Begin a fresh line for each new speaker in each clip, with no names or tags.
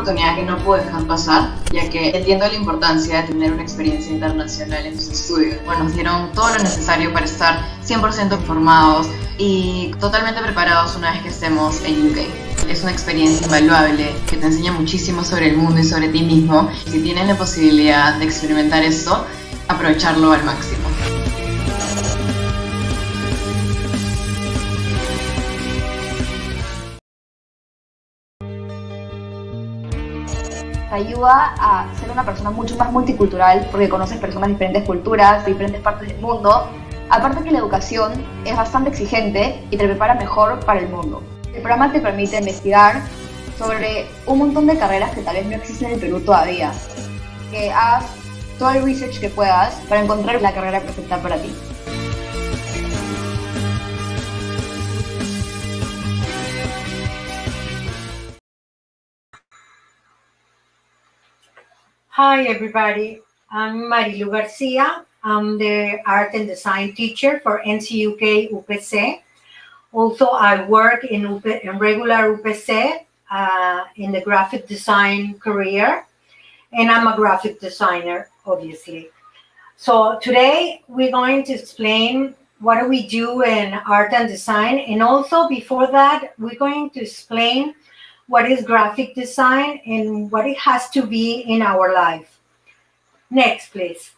oportunidad que no puedo dejar pasar, ya que entiendo la importancia de tener una experiencia internacional en tus estudios. Bueno, nos dieron todo lo necesario para estar 100% formados y totalmente preparados una vez que estemos en UK. Es una experiencia invaluable que te enseña muchísimo sobre el mundo y sobre ti mismo. Si tienen la posibilidad de experimentar esto, aprovecharlo al máximo.
Te ayuda a ser una persona mucho más multicultural porque conoces personas de diferentes culturas, de diferentes partes del mundo. Aparte que la educación es bastante exigente y te prepara mejor para el mundo. El programa te permite investigar sobre un montón de carreras que tal vez no existen en el Perú todavía. Que hagas todo el research que puedas para encontrar la carrera perfecta para ti.
Hi everybody, I'm Marilu Garcia. I'm the art and design teacher for NCUK UPC. Also, I work in regular UPC in the graphic design career, and I'm a graphic designer, obviously. So today we're going to explain what do we do in art and design, and also before that we're going to explain what is graphic design and what it has to be in our life. Next, please.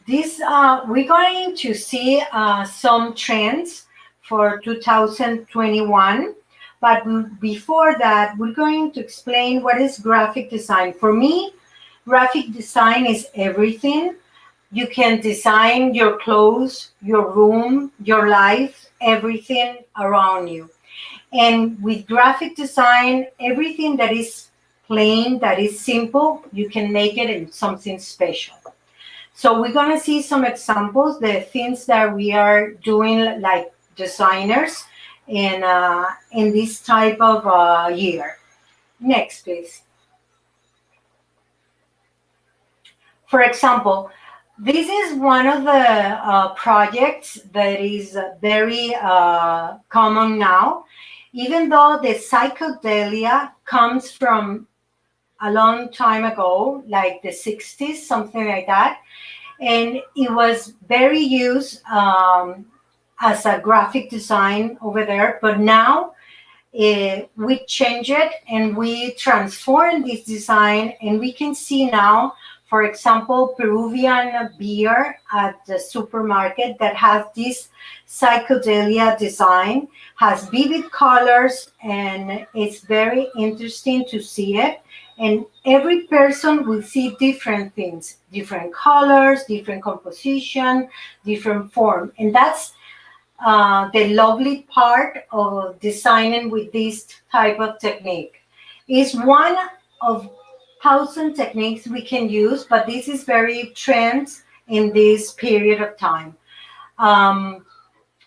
We're going to see some trends for 2021, but before that, we're going to explain what is graphic design. For me, graphic design is everything. You can design your clothes, your room, your life, everything around you. And with graphic design, everything that is plain, that is simple, you can make it into something special. So we're going to see some examples, the things that we are doing like designers in this type of year. Next, please. For example, this is one of the projects that is very common now. Even though the psychedelia comes from a long time ago, like the 60s, something like that, and it was very used as a graphic design over there, but now we change it and we transform this design, and we can see now, for example, Peruvian beer at the supermarket that has this psychedelia design, has vivid colors, and it's very interesting to see it. And every person will see different things, different colors, different composition, different form. And that's the lovely part of designing with this type of technique. It's one of 1,000 techniques we can use, but this is very trend in this period of time.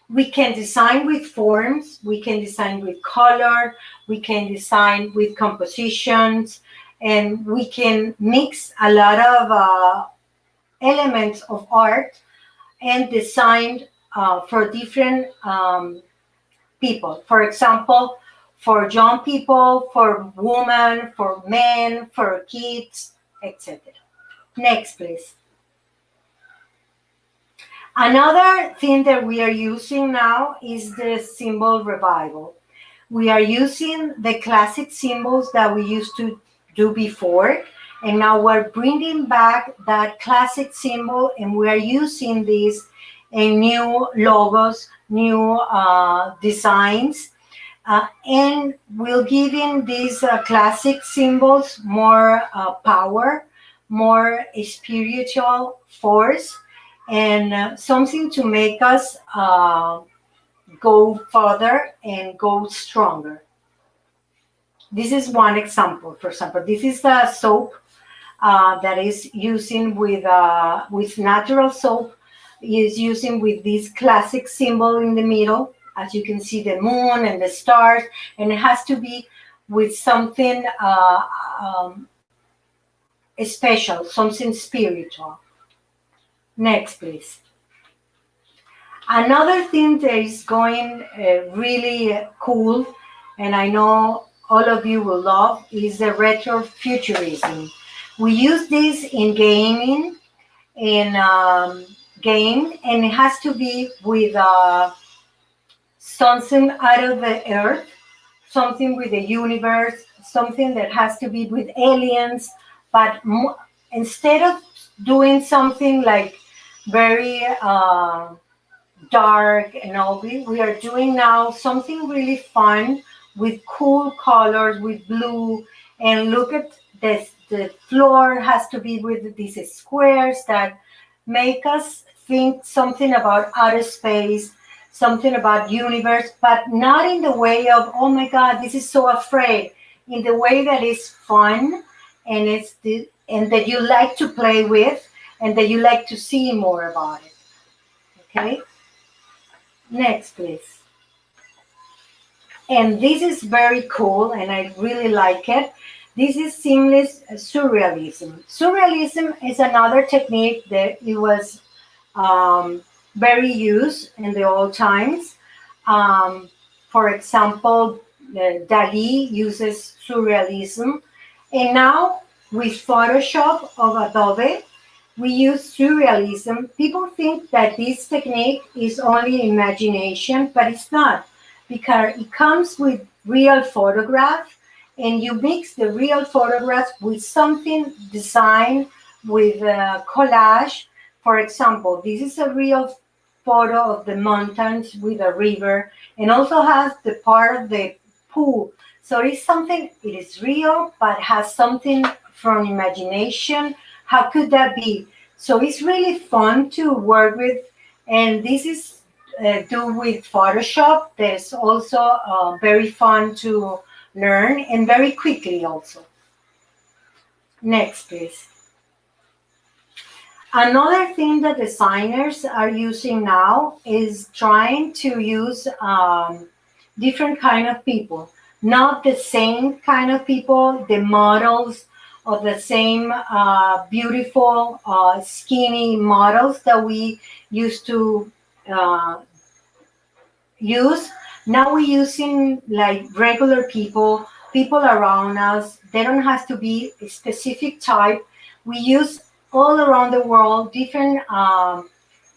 We can design with forms, we can design with color, we can design with compositions, and we can mix a lot of elements of art and design for different people. For example, for young people, for women, for men, for kids, etc. Next, please. Another thing that we are using now is the symbol revival. We are using the classic symbols that we used to do before, and now we're bringing back that classic symbol, and we are using these in new logos, new designs, and we're giving these classic symbols more power, more spiritual force, and something to make us go further and go stronger. This is one example. For example, this is the soap that is using with natural soap, is using with this classic symbol in the middle. As you can see, the moon and the stars, and it has to be with something special, something spiritual. Next, please. Another thing that is going really cool, and I know all of you will love is the RetroFuturism. We use this in gaming, in game, and it has to be with something out of the earth, something with the universe, something that has to be with aliens, but instead of doing something like very dark and ugly, we are doing now something really fun with cool colors, with blue, and look at this, the floor has to be with these squares that make us think something about outer space, something about universe, but not in the way of, oh my God, this is so afraid, in the way that is fun and and that you like to play with and that you like to see more about it. Okay? Next, please. And this is very cool and I really like it. This is seamless surrealism. Surrealism is another technique that it was very used in the old times. For example, Dali uses surrealism. And now with Photoshop of Adobe, we use surrealism. People think that this technique is only imagination, but it's not, because it comes with real photograph, and you mix the real photographs with something designed with collage. For example, this is a real photo of the mountains with a river, and also has the part of the pool. So it's something, it is real, but has something from imagination. How could that be? So it's really fun to work with, and this is do with Photoshop. There's also very fun to learn and very quickly also. Next, please. Another thing that designers are using now is trying to use different kind of people, not the same kind of people, the models of the same beautiful skinny models that we used to use. Now we're using like regular people, people around us. They don't have to be a specific type. We use all around the world different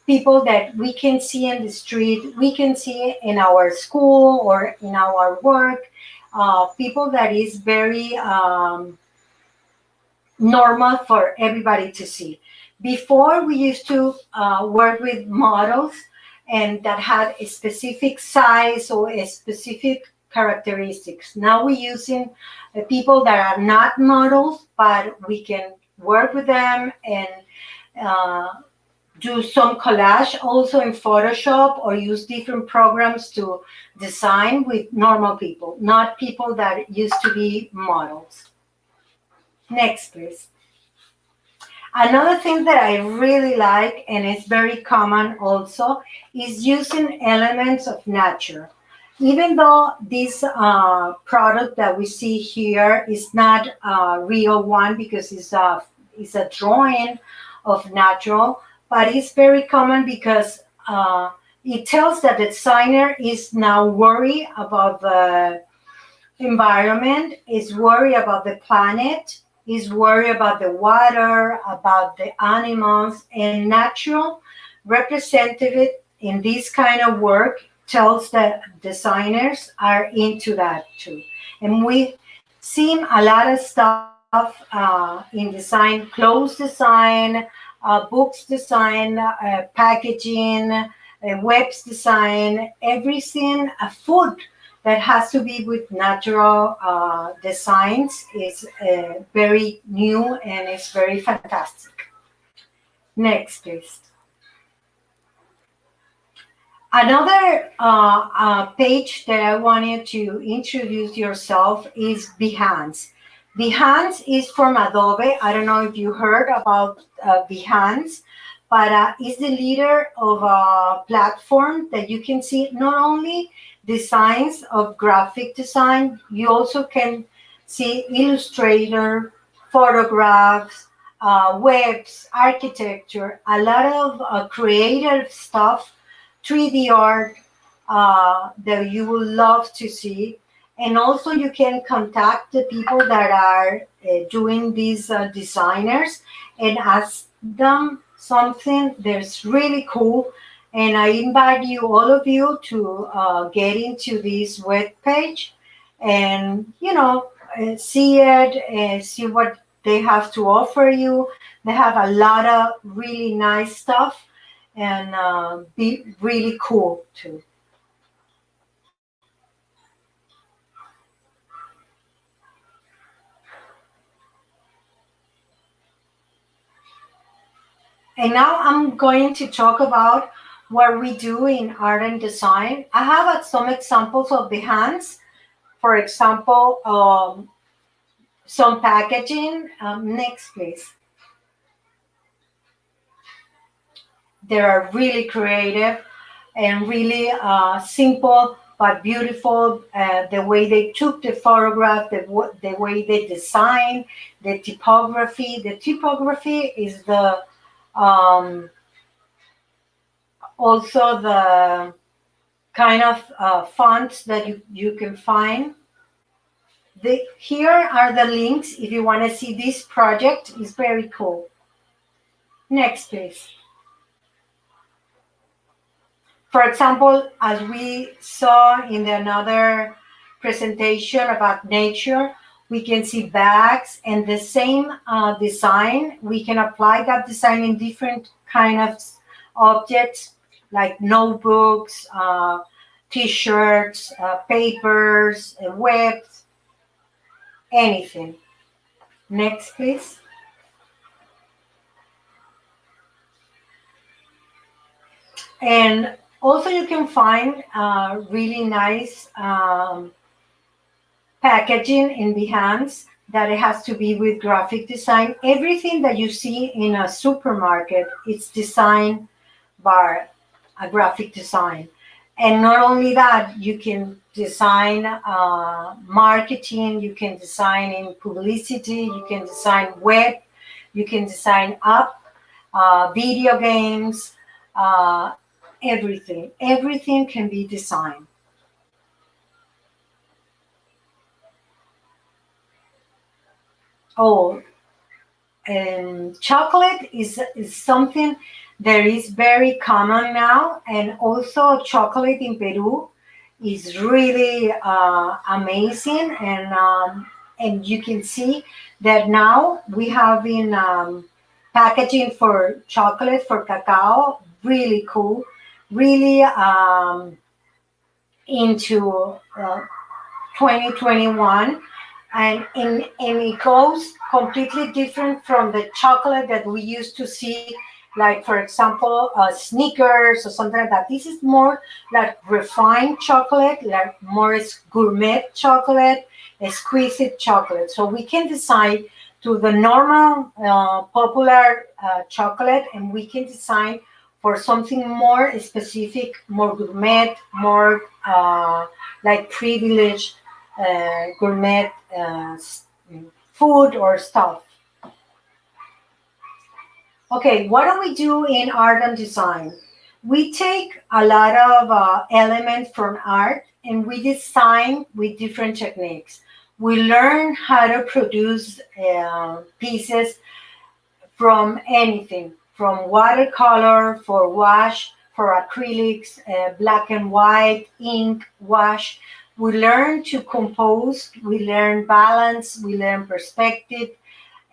people that we can see in the street, we can see in our school or in our work, people that is very normal for everybody to see. Before, we used to work with models and that had a specific size or a specific characteristics. Now we're using people that are not models, but we can work with them and do some collage also in Photoshop, or use different programs to design with normal people, not people that used to be models. Next, please. Another thing that I really like, and it's very common also, is using elements of nature. Even though this product that we see here is not a real one because it's a drawing of natural, but it's very common because it tells that the designer is now worried about the environment, is worried about the planet, is worried about the water, about the animals, and natural representative in this kind of work tells that designers are into that too. And we see a lot of stuff in design, clothes design, books design, packaging, webs design, everything, food that has to be with natural designs is very new and it's very fantastic. Next, please. Another page that I wanted to introduce yourself is Behance. Behance is from Adobe. I don't know if you heard about Behance, but it's the leader of a platform that you can see not only designs of graphic design, you also can see Illustrator, photographs, webs, architecture, a lot of creative stuff, 3D art that you will love to see. And also you can contact the people that are doing these designers and ask them something that's really cool. And I invite you, all of you, to get into this web page and, see it and see what they have to offer you. They have a lot of really nice stuff and be really cool too. And now I'm going to talk about what we do in art and design. I have some examples of Behance. For example, some packaging. Next, please. They are really creative and really simple but beautiful. The way they took the photograph, the way they designed, the typography. The typography is the also the kind of fonts that you can find. Here are the links if you want to see this project. It's very cool. Next, please. For example, as we saw in another presentation about nature, we can see bags and the same design. We can apply that design in different kind of objects like notebooks, t-shirts, papers, webs, anything. Next, please. And also you can find really nice packaging in Behance that it has to be with graphic design. Everything that you see in a supermarket, it's designed by a graphic design. And not only that, you can design marketing, you can design in publicity, you can design web, you can design app, video games, everything. Everything can be designed. Oh, and chocolate is something that is very common now, and also chocolate in Peru is really amazing, and you can see that now we have in packaging for chocolate, for cacao, really cool, really into 2021. And it goes completely different from the chocolate that we used to see, like, for example, Snickers or something like that. This is more like refined chocolate, like more gourmet chocolate, exquisite chocolate. So we can decide to the normal popular chocolate, and we can design for something more specific, more gourmet, more like privileged gourmet food or stuff. Okay, what do we do in art and design? We take a lot of elements from art and we design with different techniques. We learn how to produce pieces from anything, from watercolor, for wash, for acrylics, black and white, ink, wash. We learn to compose, we learn balance, we learn perspective.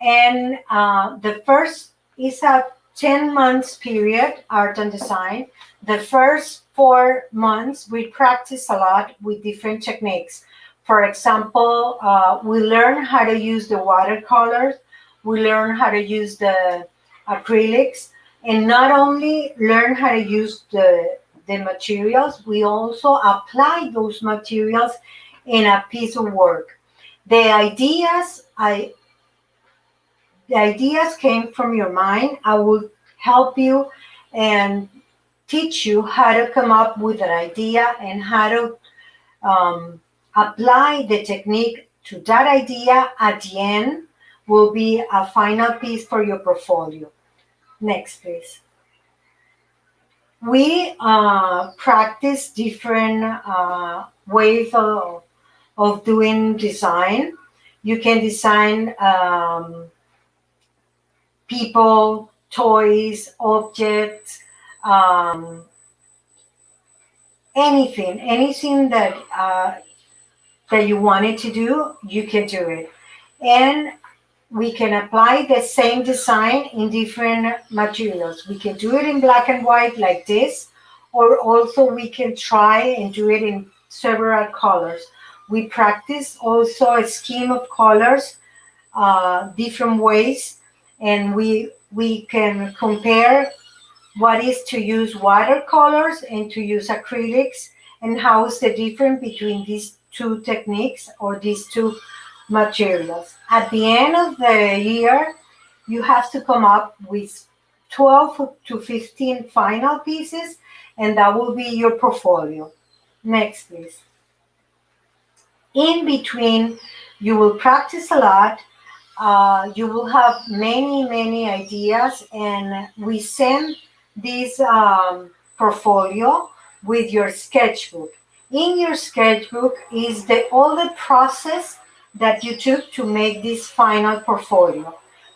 And the first is a 10 months period, art and design. The first 4 months, we practice a lot with different techniques. For example, we learn how to use the watercolors, we learn how to use the acrylics, and not only learn how to use the materials, we also apply those materials in a piece of work. The ideas came from your mind. I will help you and teach you how to come up with an idea and how to apply the technique to that idea. At the end will be a final piece for your portfolio. Next, please. We practice different ways of of doing design. You can design people, toys, objects, anything that you wanted to do, you can do it. And we can apply the same design in different materials. We can do it in black and white like this, or also we can try and do it in several colors. We practice also a scheme of colors, different ways, and we can compare what is to use watercolors and to use acrylics, and how is the difference between these two techniques or these two materials. At the end of the year, you have to come up with 12 to 15 final pieces, and that will be your portfolio. Next, please. In between, you will practice a lot. You will have many ideas, and we send this portfolio with your sketchbook. In your sketchbook is all the process that you took to make this final portfolio.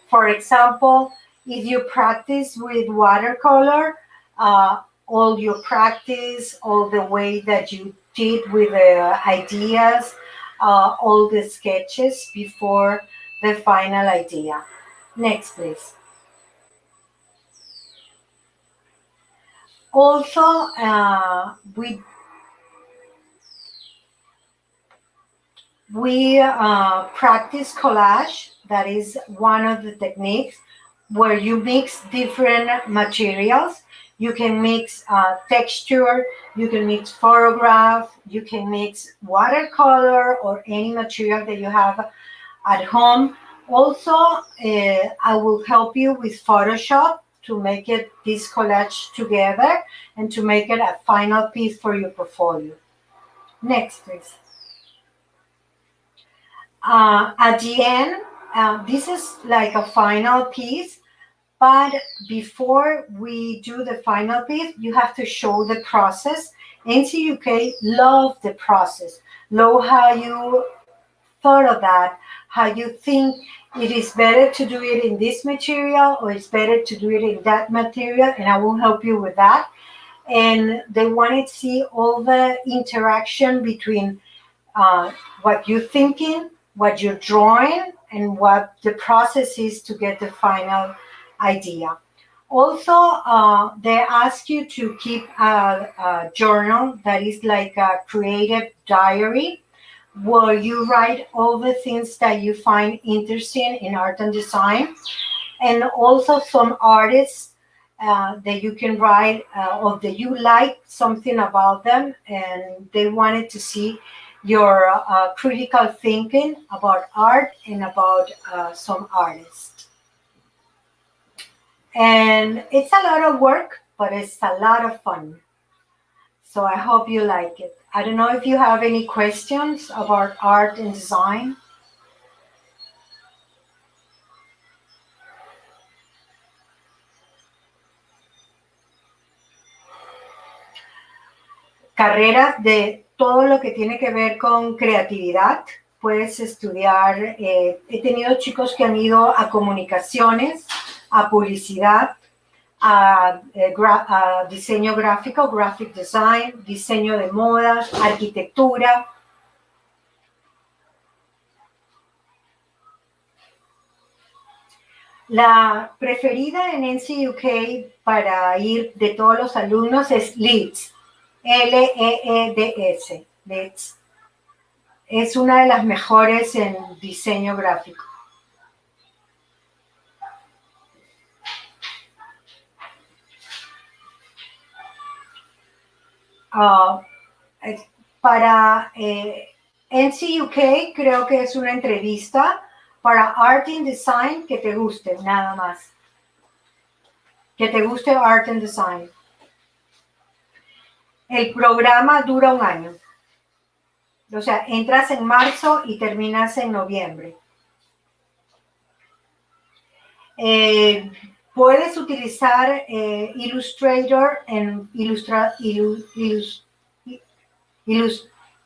For example, if you practice with watercolor, all your practice, all the way that you did with the ideas, all the sketches before the final idea. Next, please. Also, we practice collage. That is one of the techniques where you mix different materials. You can mix texture, you can mix photograph, you can mix watercolor or any material that you have at home. Also, I will help you with Photoshop to make this collage together and to make it a final piece for your portfolio. Next, please. At the end, this is like a final piece, but before we do the final piece, you have to show the process. NCUK love the process, love how you thought of that, how you think it is better to do it in this material or it's better to do it in that material, and I will help you with that. And they wanted to see all the interaction between what you're thinking, what you're drawing, and what the process is to get the final idea. Also, they ask you to keep a journal that is like a creative diary, where you write all the things that you find interesting in art and design, and also some artists that you can write or that you like something about them, and they wanted to see your critical thinking about art and about some artists. And it's a lot of work, but it's a lot of fun. So I hope you like it. I don't know if you have any questions about art and design. Carreras de todo lo que tiene que ver con creatividad. Puedes estudiar, he tenido chicos que han ido a comunicaciones, a publicidad, a diseño gráfico, graphic design, diseño de modas, arquitectura. La preferida en NCUK para ir de todos los alumnos es LEEDS, LEEDS, LEEDS. Es una de las mejores en diseño gráfico. Para NCUK creo que es una entrevista. Para Art and Design, que te guste, nada más. Que te guste Art and Design. El programa dura 1 año. O sea, entras en marzo y terminas en noviembre. Puedes utilizar Illustrator en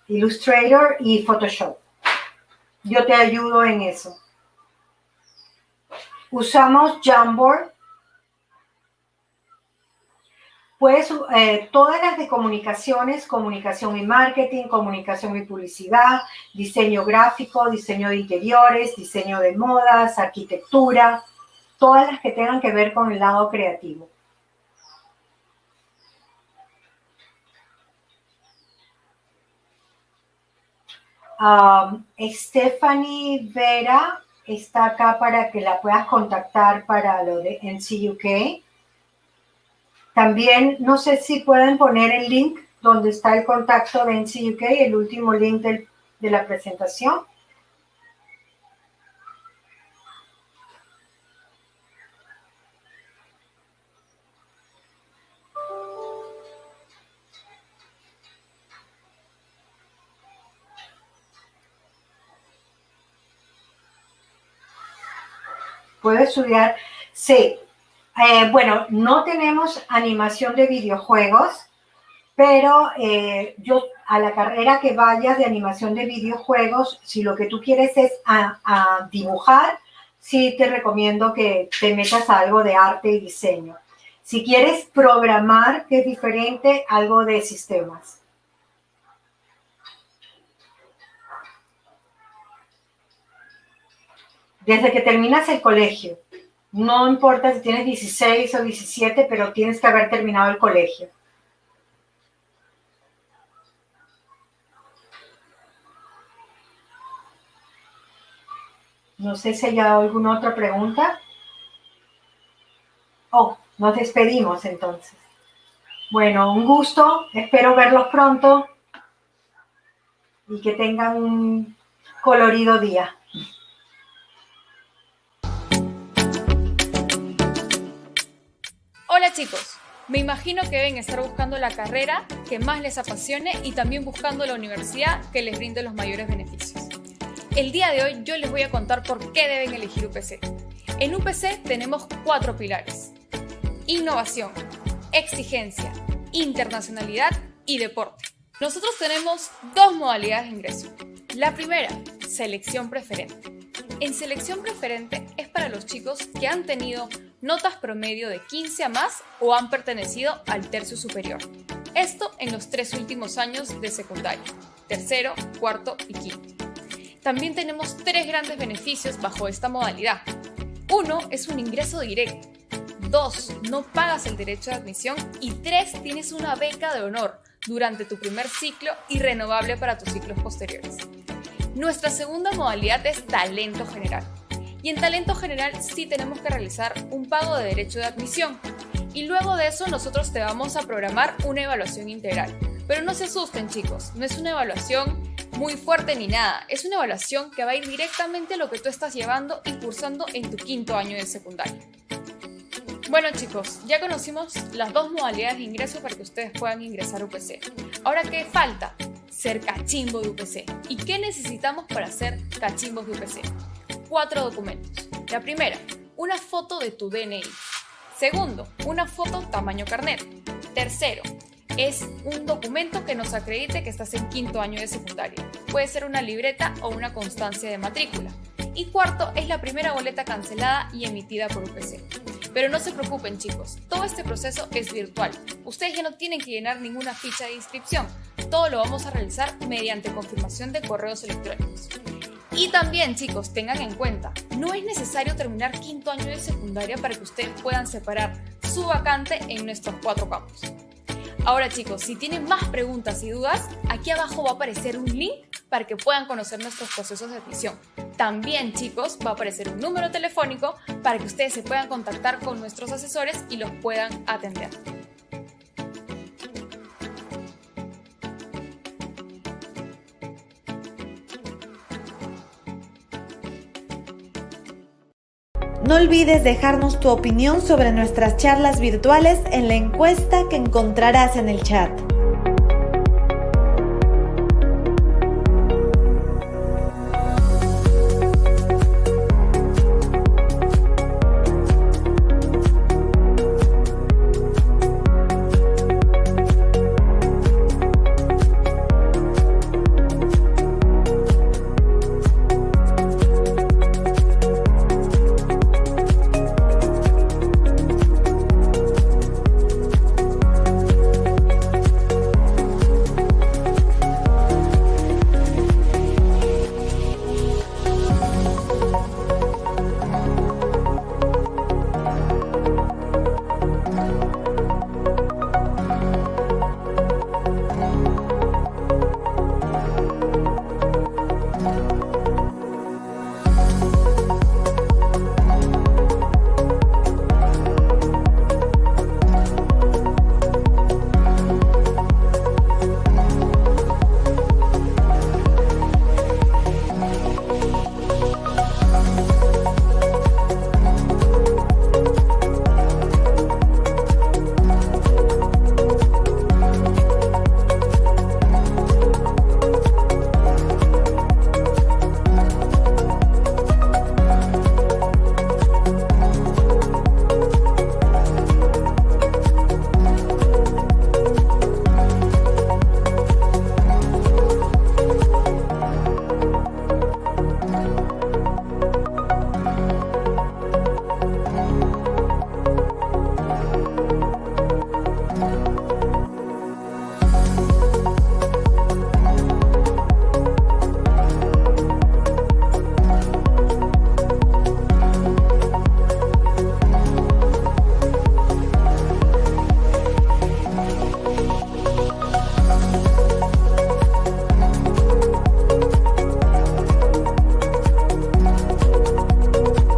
Illustrator y Photoshop. Yo te ayudo en eso. Usamos Jamboard. Pues todas las de comunicaciones, comunicación y marketing, comunicación y publicidad, diseño gráfico, diseño de interiores, diseño de modas, arquitectura, todas las que tengan que ver con el lado creativo. Stephanie Vera está acá para que la puedas contactar para lo de NCUK. También, no sé si pueden poner el link donde está el contacto de NCUK, el último link de la presentación. ¿Puedo estudiar? Sí. Bueno, no tenemos animación de videojuegos, pero yo a la carrera que vayas de animación de videojuegos, si lo que tú quieres es a dibujar, sí te recomiendo que te metas a algo de arte y diseño. Si quieres programar, que es diferente, algo de sistemas. Desde que terminas el colegio. No importa si tienes 16 o 17, pero tienes que haber terminado el colegio. No sé si hay alguna otra pregunta. Oh, nos despedimos entonces. Bueno, un gusto. Espero verlos pronto y que tengan un colorido día.
Hola chicos, me imagino que deben estar buscando la carrera que más les apasione y también buscando la universidad que les brinde los mayores beneficios. El día de hoy yo les voy a contar por qué deben elegir UPC. En UPC tenemos 4 pilares: innovación, exigencia, internacionalidad y deporte. Nosotros tenemos 2 modalidades de ingreso. La primera, selección preferente. En selección preferente es para los chicos que han tenido notas promedio de 15 a más o han pertenecido al tercio superior. Esto en los 3 últimos años de secundaria, tercero, cuarto y quinto. También tenemos 3 grandes beneficios bajo esta modalidad. 1 es un ingreso directo. 2, no pagas el derecho de admisión. Y 3, tienes una beca de honor durante tu primer ciclo y renovable para tus ciclos posteriores. Nuestra segunda modalidad es talento general. Y en talento general sí tenemos que realizar un pago de derecho de admisión. Y luego de eso nosotros te vamos a programar una evaluación integral. Pero no se asusten chicos, no es una evaluación muy fuerte ni nada. Es una evaluación que va a ir directamente a lo que tú estás llevando y cursando en tu 5º año de secundaria. Bueno chicos, ya conocimos las 2 modalidades de ingreso para que ustedes puedan ingresar a UPC. Ahora, ¿qué falta? Ser cachimbo de UPC. ¿Y qué necesitamos para ser cachimbos de UPC? 4 documentos. La primera, una foto de tu DNI. Segundo, una foto tamaño carnet. Tercero, es un documento que nos acredite que estás en 5º año de secundaria. Puede ser una libreta o una constancia de matrícula. Y cuarto, es la primera boleta cancelada y emitida por UPC. Pero no se preocupen chicos, todo este proceso es virtual. Ustedes ya no tienen que llenar ninguna ficha de inscripción. Todo lo vamos a realizar mediante confirmación de correos electrónicos. Y también chicos, tengan en cuenta, no es necesario terminar 5º año de secundaria para que ustedes puedan separar su vacante en nuestros 4 campus. Ahora chicos, si tienen más preguntas y dudas, aquí abajo va a aparecer un link para que puedan conocer nuestros procesos de admisión. También chicos, va a aparecer un número telefónico para que ustedes se puedan contactar con nuestros asesores y los puedan atender.
No olvides dejarnos tu opinión sobre nuestras charlas virtuales en la encuesta que encontrarás en el chat.